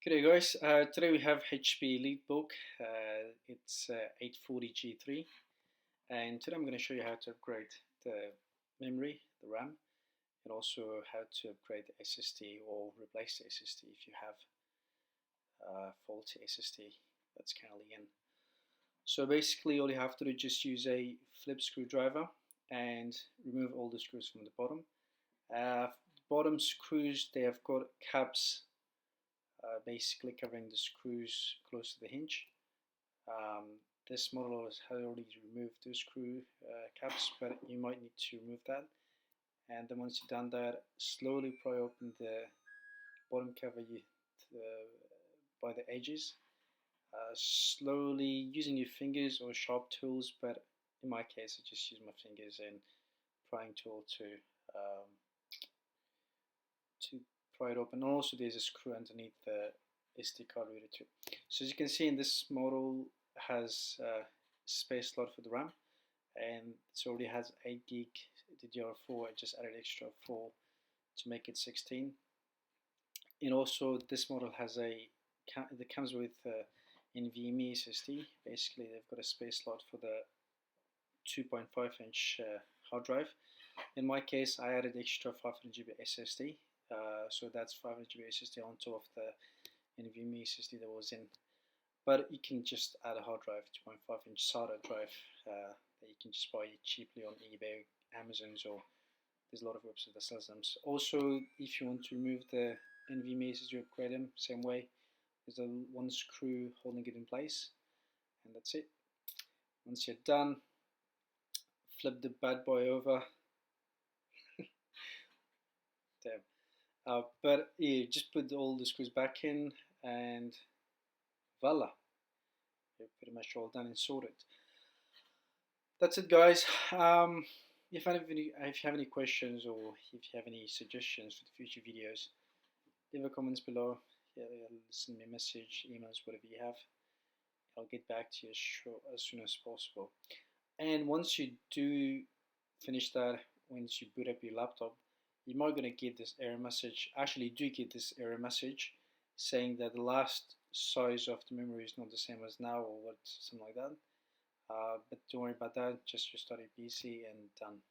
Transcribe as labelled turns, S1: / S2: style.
S1: G'day guys, today we have HP EliteBook, it's 840G3, and today I'm going to show you how to upgrade the memory, the RAM, and also how to upgrade the SSD or replace the SSD if you have faulty SSD that's currently in. So basically all you have to do is just use a flip screwdriver and remove all the screws from the bottom. The bottom screws, they have got caps basically covering the screws close to the hinge. This model has already removed the screw caps, but you might need to remove that. And then once you've done that, slowly pry open the bottom cover by the edges. Slowly using your fingers or sharp tools, but in my case I just use my fingers and prying tool to pry it open. Also there's a screw underneath the SD card reader too. So as you can see in this model has a space slot for the RAM, and it already has 8 gig DDR4. I just added extra 4 to make it 16. And also this model has that comes with NVMe SSD. Basically they've got a space slot for the 2.5-inch hard drive. In my case I added extra 500GB SSD. So that's 500GB SSD on top of the NVMe SSD that was in. But you can just add a hard drive, 2.5-inch SATA drive that you can just buy cheaply on eBay, Amazon, or there's a lot of websites that sells them. So also, if you want to remove the NVMe SSD, upgrade them same way. There's a one screw holding it in place, and that's it. Once you're done, flip the bad boy over. Damn. But yeah, just put all the screws back in, and voila, you're pretty much all done and sorted. That's it, guys. If you have any questions or if you have any suggestions for the future videos, leave a comments below. Yeah, send me a message, emails, whatever you have. I'll get back to you as soon as possible. And once you do finish that, once you boot up your laptop, you might gonna get this error message. Actually, you do get this error message saying that the last size of the memory is not the same as now, or something like that. But don't worry about that. Just restart your PC and done.